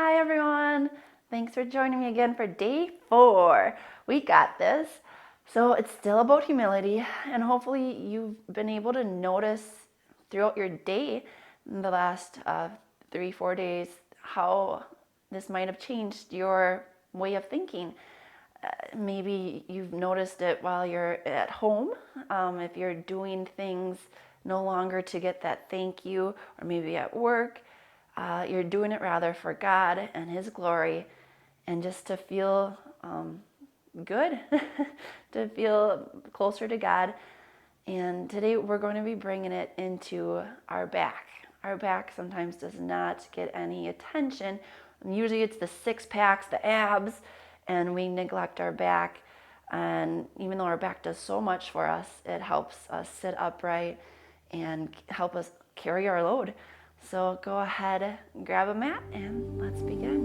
Hi everyone! Thanks for joining me again for day 4. We got this. So it's still about humility, and hopefully you've been able to notice throughout your day in the last 3-4 days how this might have changed your way of thinking. Maybe you've noticed it while you're at home, if you're doing things no longer to get that thank you, or maybe at work. You're doing it rather for God and His glory, and just to feel good, to feel closer to God. And today we're going to be bringing it into our back. Our back sometimes does not get any attention. Usually it's the six packs, the abs, and we neglect our back. And even though our back does so much for us, it helps us sit upright and help us carry our load. So go ahead, grab a mat, and let's begin.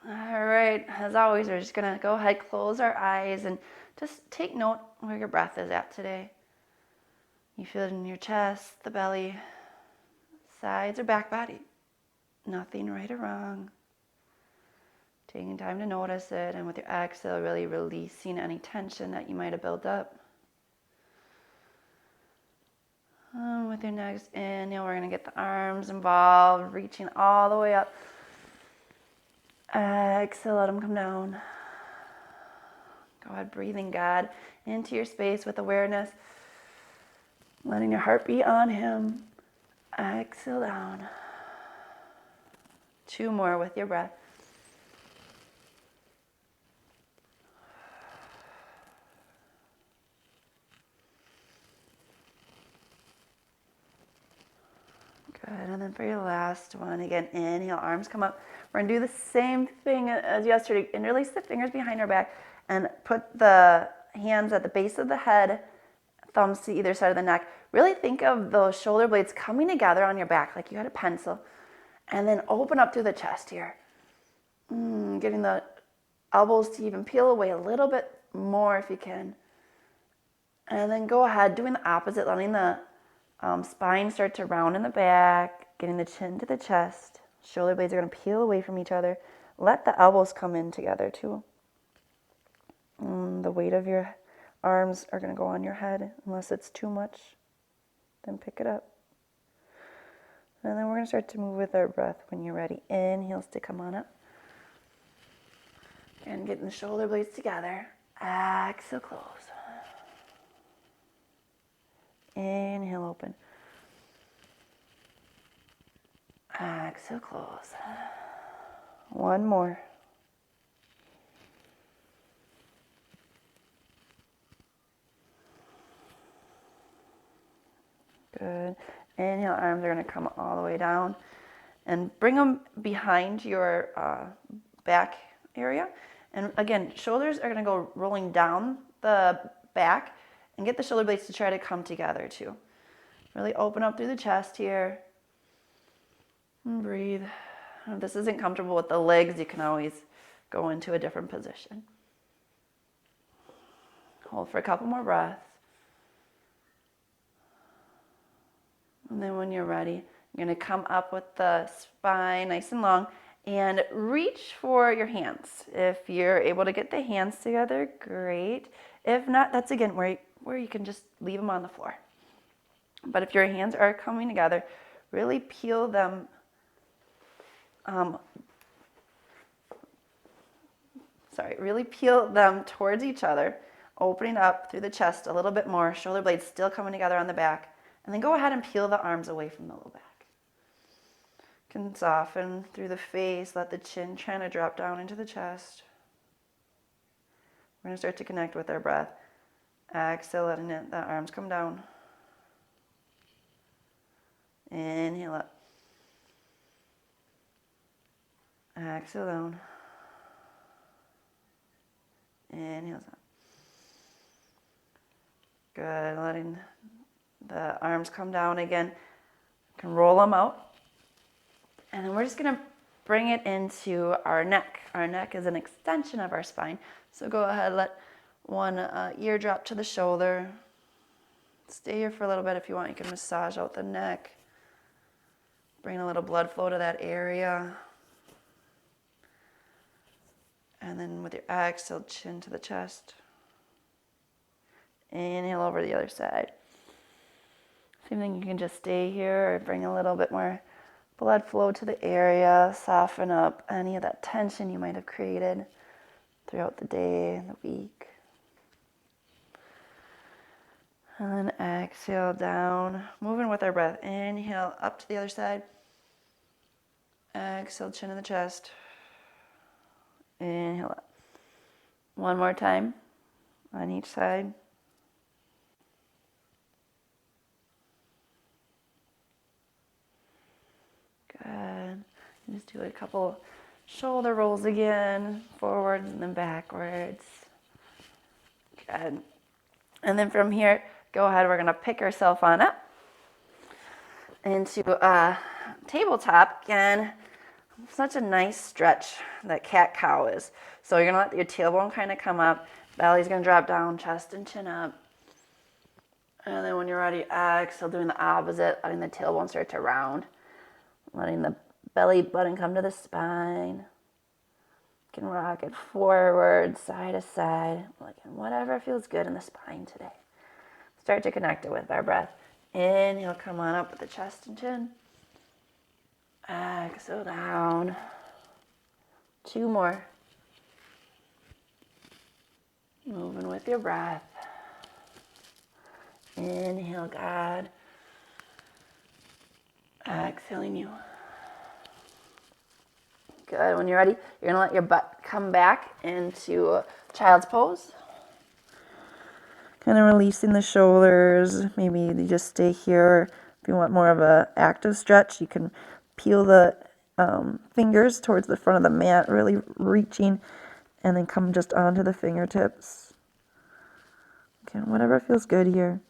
All right, as always, we're just gonna go ahead, close our eyes, and just take note where your breath is at today. You feel it in your chest, the belly, sides, or back body. Nothing right or wrong. Taking time to notice it, and with your exhale, really releasing any tension that you might have built up. And with your next inhale, we're going to get the arms involved, reaching all the way up. Exhale, let them come down. Go ahead, breathing God into your space with awareness. Letting your heart beat on Him. Exhale down. 2 more with your breath. Good, and then for your last one, again, inhale, arms come up. We're gonna do the same thing as yesterday, interlace the fingers behind our back and put the hands at the base of the head, thumbs to either side of the neck. Really think of those shoulder blades coming together on your back like you had a pencil, and then open up through the chest here. Getting the elbows to even peel away a little bit more if you can. And then go ahead, doing the opposite, letting the spine start to round in the back, getting the chin to the chest. Shoulder blades are going to peel away from each other. Let the elbows come in together too. The weight of your arms are going to go on your head unless it's too much. Then pick it up. And then we're going to start to move with our breath when you're ready. Inhales to come on up. And getting the shoulder blades together. Exhale, close. Inhale, open. Exhale, close. One more. Good. Inhale, arms are going to come all the way down. And bring them behind your back area. And again, shoulders are going to go rolling down the back, and get the shoulder blades to try to come together too. Really open up through the chest here. And breathe. If this isn't comfortable with the legs, you can always go into a different position. Hold for a couple more breaths. And then when you're ready, you're going to come up with the spine nice and long and reach for your hands. If you're able to get the hands together, great. If not, that's again where you can just leave them on the floor. But if your hands are coming together, really peel them really peel them towards each other, opening up through the chest a little bit more, shoulder blades still coming together on the back, and then go ahead and peel the arms away from the low back. You can soften through the face, let the chin try to drop down into the chest. We're going to start to connect with our breath. Exhale, letting the arms come down. Inhale up. Exhale down. Inhale up. Good, letting the arms come down again. You can roll them out. And then we're just going to bring it into our neck. Our neck is an extension of our spine. So go ahead, let one ear drop to the shoulder. Stay here for a little bit if you want. You can massage out the neck. Bring a little blood flow to that area. And then with your exhale, chin to the chest. Inhale over the other side. Same thing, you can just stay here or bring a little bit more blood flow to the area. Soften up any of that tension you might have created throughout the day and the week. And then exhale down, moving with our breath. Inhale up to the other side. Exhale, chin in the chest. Inhale up. One more time on each side. Good. Just do a couple shoulder rolls again, forwards and then backwards. Good. And then from here, go ahead, we're going to pick ourselves on up into a tabletop. Again, such a nice stretch that cat-cow is. So you're going to let your tailbone kind of come up, belly's going to drop down, chest and chin up. And then when you're ready, exhale, doing the opposite, letting the tailbone start to round, letting the belly button come to the spine. You can rock it forward, side to side, like whatever feels good in the spine today. Start to connect it with our breath. Inhale, come on up with the chest and chin. Exhale down. 2 more. Moving with your breath. Inhale, God. Exhaling you. Good. When you're ready, you're going to let your butt come back into child's pose. Kind of releasing the shoulders. Maybe you just stay here. If you want more of an active stretch, you can peel the fingers towards the front of the mat, really reaching, and then come just onto the fingertips. Okay, whatever feels good here.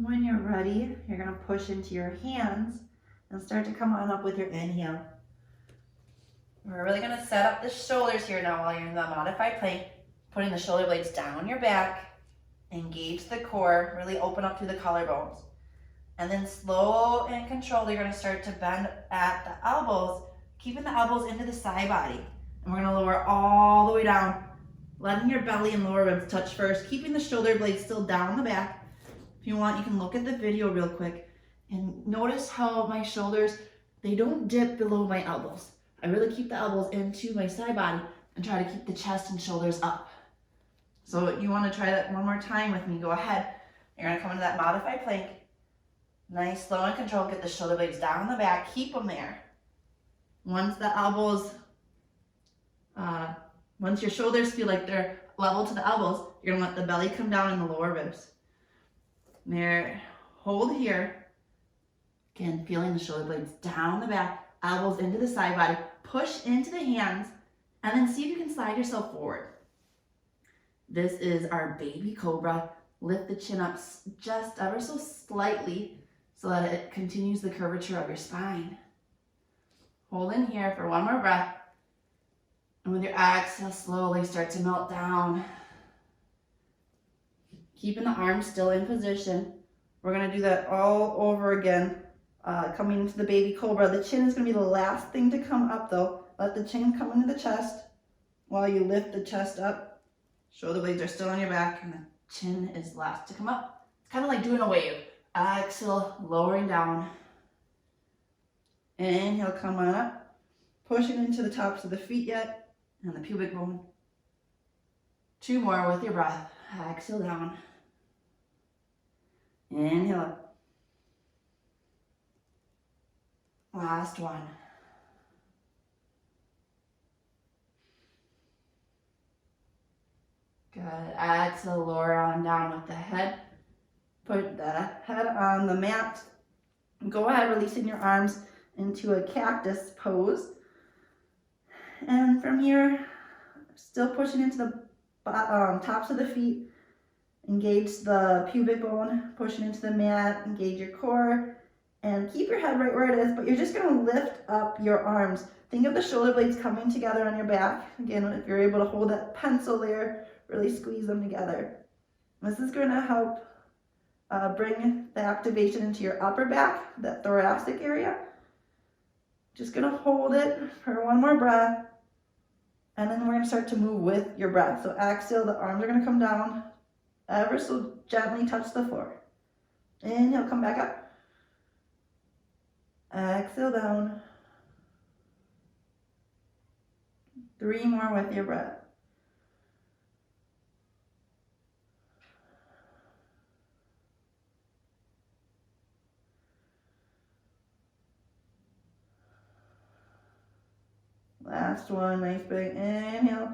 When you're ready, you're going to push into your hands and start to come on up with your inhale. We're really going to set up the shoulders here now while you're in the modified plank, putting the shoulder blades down your back, engage the core, really open up through the collarbones. And then slow and controlled, you're going to start to bend at the elbows, keeping the elbows into the side body. And we're going to lower all the way down, letting your belly and lower ribs touch first, keeping the shoulder blades still down the back. If you want, you can look at the video real quick and notice how my shoulders, they don't dip below my elbows. I really keep the elbows into my side body and try to keep the chest and shoulders up. So you want to try that one more time with me. Go ahead. You're going to come into that modified plank. Nice, slow and controlled. Get the shoulder blades down the back. Keep them there. Once the elbows, once your shoulders feel like they're level to the elbows, you're going to let the belly come down in the lower ribs. There, hold here. Again, feeling the shoulder blades down the back, elbows into the side body, push into the hands, and then see if you can slide yourself forward. This is our baby cobra. Lift the chin up just ever so slightly so that it continues the curvature of your spine. Hold in here for one more breath. And with your exhale, slowly start to melt down. Keeping the arms still in position. We're going to do that all over again. Coming into the baby cobra. The chin is going to be the last thing to come up though. Let the chin come into the chest while you lift the chest up. Shoulder blades are still on your back and the chin is last to come up. It's kind of like doing a wave. Exhale, lowering down. Inhale, come on up. Pushing into the tops of the feet yet and the pubic bone. 2 more with your breath. Exhale down. Inhale up. Last one. Good. Exhale, lower on down with the head. Put the head on the mat. Go ahead, releasing your arms into a cactus pose. And from here, still pushing into the tops of the feet. Engage the pubic bone, pushing into the mat, engage your core, and keep your head right where it is, but you're just going to lift up your arms. Think of the shoulder blades coming together on your back. Again, if you're able to hold that pencil there, really squeeze them together. This is going to help bring the activation into your upper back, that thoracic area. Just going to hold it for one more breath. And then we're going to start to move with your breath. So exhale, the arms are going to come down, ever so gently touch the floor. Inhale, come back up. Exhale down. 3 more with your breath. Last one, nice big inhale.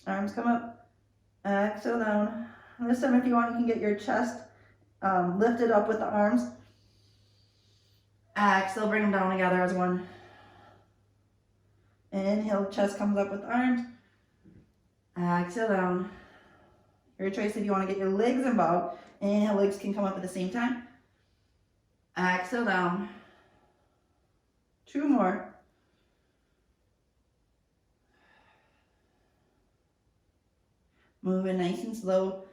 Arms come up. Exhale down. And this time if you want, you can get your chest lifted up with the arms. Exhale, bring them down together as one. Inhale, chest comes up with the arms. Exhale down. Your choice if you want to get your legs involved. Inhale, legs can come up at the same time. Exhale down. 2 more. Moving nice and slow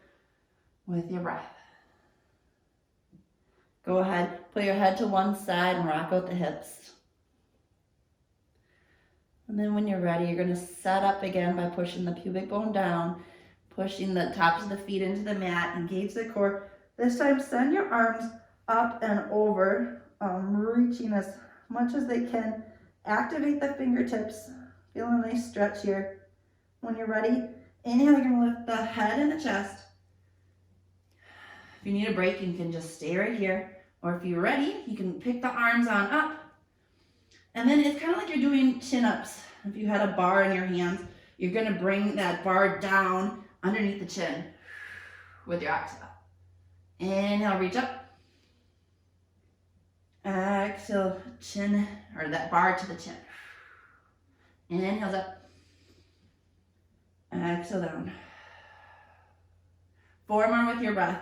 with your breath. Go ahead, put your head to one side and rock out the hips. And then when you're ready, you're going to set up again by pushing the pubic bone down, pushing the tops of the feet into the mat, engage the core. This time, send your arms up and over, reaching as much as they can. Activate the fingertips. Feel a nice stretch here. When you're ready, inhale, you're going to lift the head and the chest. If you need a break, you can just stay right here. Or if you're ready, you can pick the arms on up. And then it's kind of like you're doing chin-ups. If you had a bar in your hands, you're going to bring that bar down underneath the chin with your exhale. Inhale, reach up. Exhale, chin, or that bar to the chin. Inhale up. Exhale down. 4 more with your breath.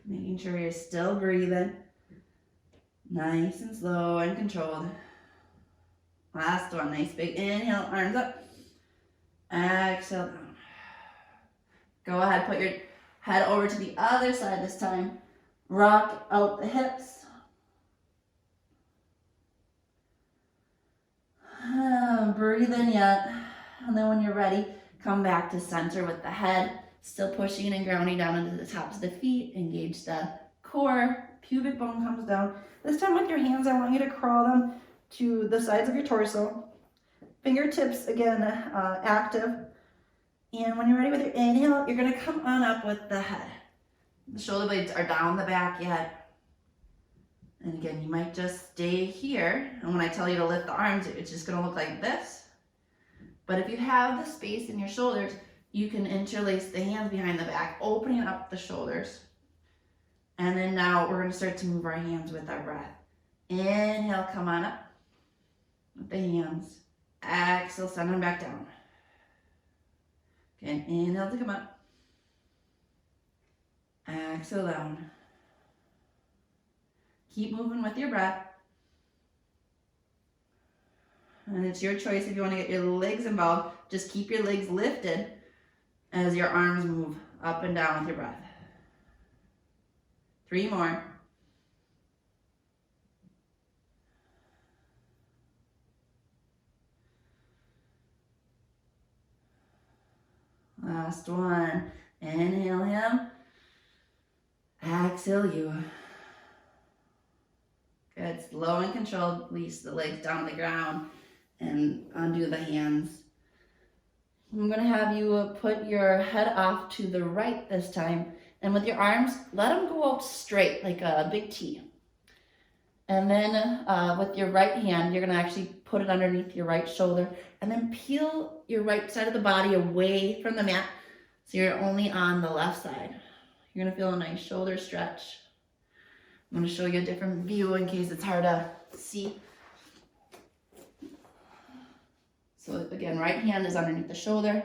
Making sure you're still breathing. Nice and slow and controlled. Last one, nice big inhale, arms up. Exhale down. Go ahead, put your head over to the other side this time. Rock out the hips. Breathe in yet. And then when you're ready, come back to center with the head. Still pushing and grounding down into the tops of the feet. Engage the core. Pubic bone comes down. This time with your hands, I want you to crawl them to the sides of your torso. Fingertips, again, active. And when you're ready with your inhale, you're going to come on up with the head. The shoulder blades are down the back yet. And again, you might just stay here. And when I tell you to lift the arms, it's just going to look like this. But if you have the space in your shoulders, you can interlace the hands behind the back, opening up the shoulders. And then now we're going to start to move our hands with our breath. Inhale, come on up with the hands. Exhale, send them back down. Again, inhale to come up. Exhale down. Keep moving with your breath. And it's your choice if you want to get your legs involved. Just keep your legs lifted as your arms move up and down with your breath. 3 more. Last one. Inhale him. Exhale you. Good. Slow and controlled. Release the legs down to the ground and undo the hands. I'm going to have you put your head off to the right this time. And with your arms, let them go out straight like a big T. And then with your right hand, you're going to actually put it underneath your right shoulder. And then peel your right side of the body away from the mat so you're only on the left side. You're going to feel a nice shoulder stretch. I'm going to show you a different view in case it's hard to see. So again, right hand is underneath the shoulder,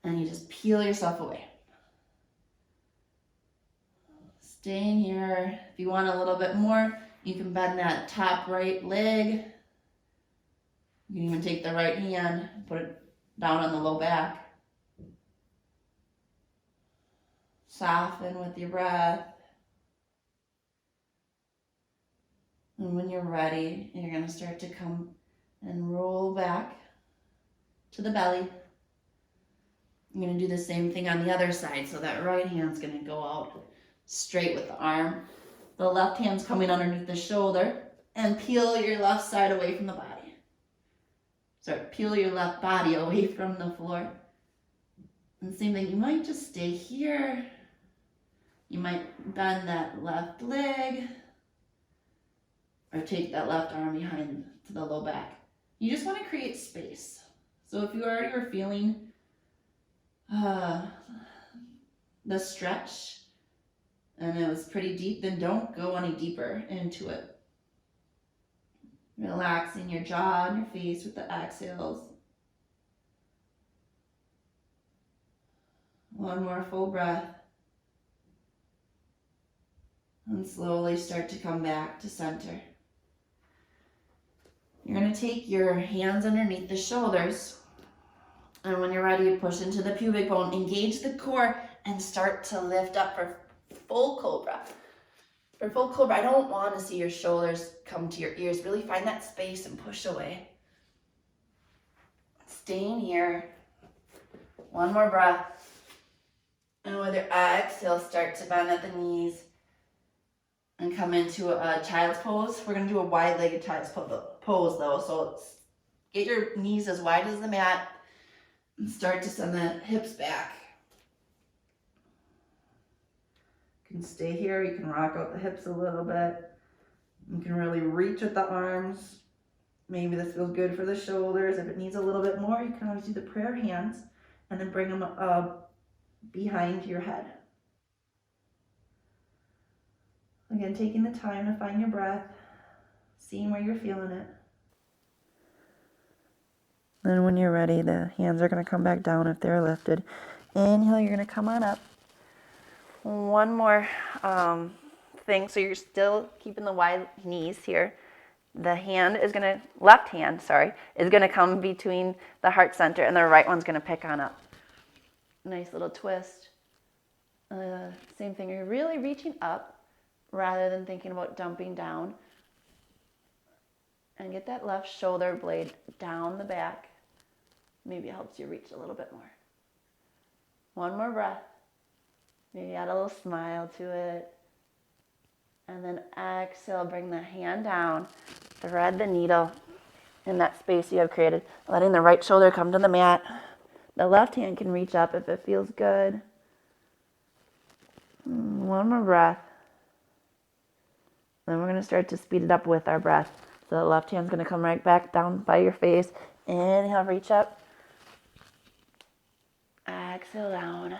and you just peel yourself away. Staying here. If you want a little bit more, You can bend that top right leg. You can even take the right hand, put it down on the low back. Soften with your breath. And when you're ready, you're going to start to come and roll back to the belly. I'm going to do the same thing on the other side. So that right hand's going to go out straight with the arm. The left hand's coming underneath the shoulder. And peel your left side away from the body. Sorry, peel your left body away from the floor. And same thing, you might just stay here. You might bend that left leg. Or take that left arm behind to the low back. You just want to create space. So if you already are feeling the stretch and it was pretty deep, then don't go any deeper into it. Relaxing your jaw and your face with the exhales. One more full breath. And slowly start to come back to center. You're going to take your hands underneath the shoulders. And when you're ready, push into the pubic bone, engage the core, and start to lift up for full cobra. For full cobra, I don't want to see your shoulders come to your ears. Really find that space and push away. Staying here. One more breath. And with your exhale, start to bend at the knees and come into a child's pose. We're going to do a wide-legged child's pose though. So get your knees as wide as the mat and start to send the hips back. You can stay here. You can rock out the hips a little bit. You can really reach with the arms. Maybe this feels good for the shoulders. If it needs a little bit more, you can always do the prayer hands and then bring them up behind your head. Again, taking the time to find your breath, seeing where you're feeling it. Then when you're ready, the hands are going to come back down if they're lifted. Inhale, you're going to come on up. One more thing. So you're still keeping the wide knees here. The hand is going to, left hand, is going to come between the heart center and the right one's going to pick on up. Nice little twist. Same thing. You're really reaching up rather than thinking about dumping down. And get that left shoulder blade down the back. Maybe it helps you reach a little bit more. One more breath. Maybe add a little smile to it. And then exhale, bring the hand down. Thread the needle in that space you have created. Letting the right shoulder come to the mat. The left hand can reach up if it feels good. One more breath. Then we're going to start to speed it up with our breath. So the left hand's going to come right back down by your face. Inhale, reach up. Exhale down.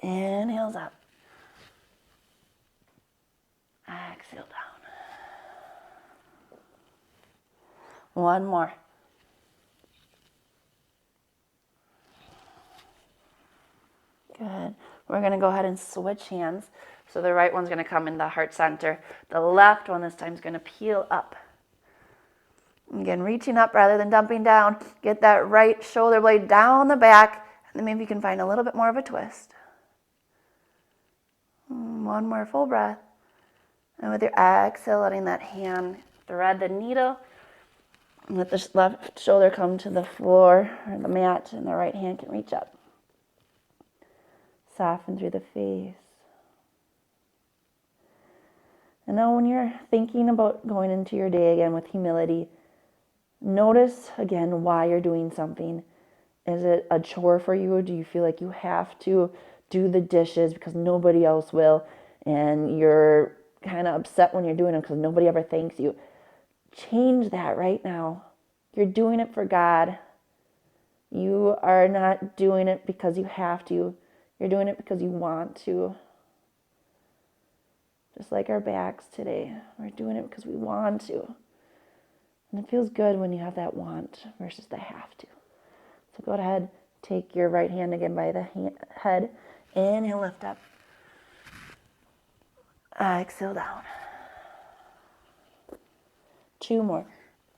Inhales up. Exhale down. One more. Good. We're going to go ahead and switch hands. So the right one's going to come in the heart center. The left one this time is going to peel up. Again, reaching up rather than dumping down. Get that right shoulder blade down the back. And then maybe you can find a little bit more of a twist. One more full breath. And with your exhale, letting that hand thread the needle. And let the left shoulder come to the floor or the mat, and the right hand can reach up. Soften through the face. And now when you're thinking about going into your day again with humility, notice again why you're doing something. Is it a chore for you? Or do you feel like you have to do the dishes because nobody else will? And you're kind of upset when you're doing them because nobody ever thanks you. Change that right now. You're doing it for God. You are not doing it because you have to. You're doing it because you want to. Just like our backs today. We're doing it because we want to. And it feels good when you have that want versus the have to. So go ahead, take your right hand again by the head. Inhale, lift up. Exhale down. 2 more.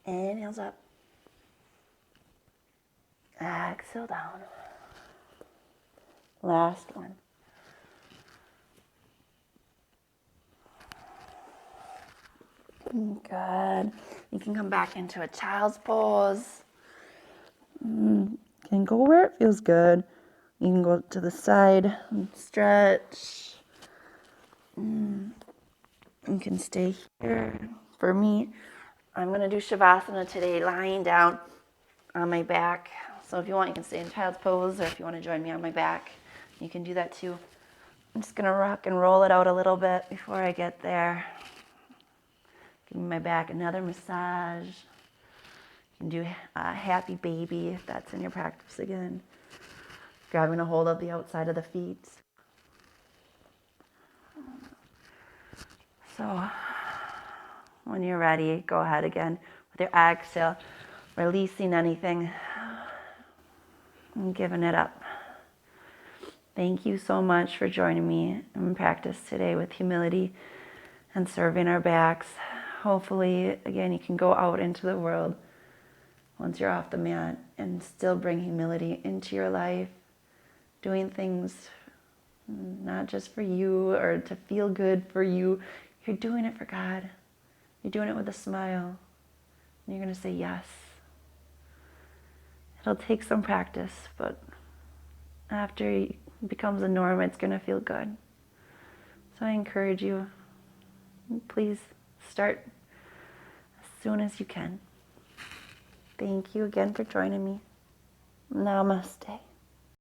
Inhales up. Exhale down. Last one. Good. You can come back into a child's pose. Can go where it feels good. You can go to the side and stretch. You can stay here. For me, I'm going to do Shavasana today, lying down on my back. So if you want, you can stay in child's pose, or if you want to join me on my back, you can do that too. I'm just going to rock and roll it out a little bit before I get there. Give my back another massage. You can do a happy baby if that's in your practice again. Grabbing a hold of the outside of the feet. So when you're ready, go ahead again with your exhale, releasing anything and giving it up. Thank you so much for joining me in practice today with humility and serving our backs. Hopefully, again, you can go out into the world once you're off the mat and still bring humility into your life, doing things not just for you or to feel good for you. You're doing it for God. You're doing it with a smile. And you're going to say yes. It'll take some practice, but after it becomes a norm, it's going to feel good. So I encourage you, please start as soon as you can. Thank you again for joining me. Namaste.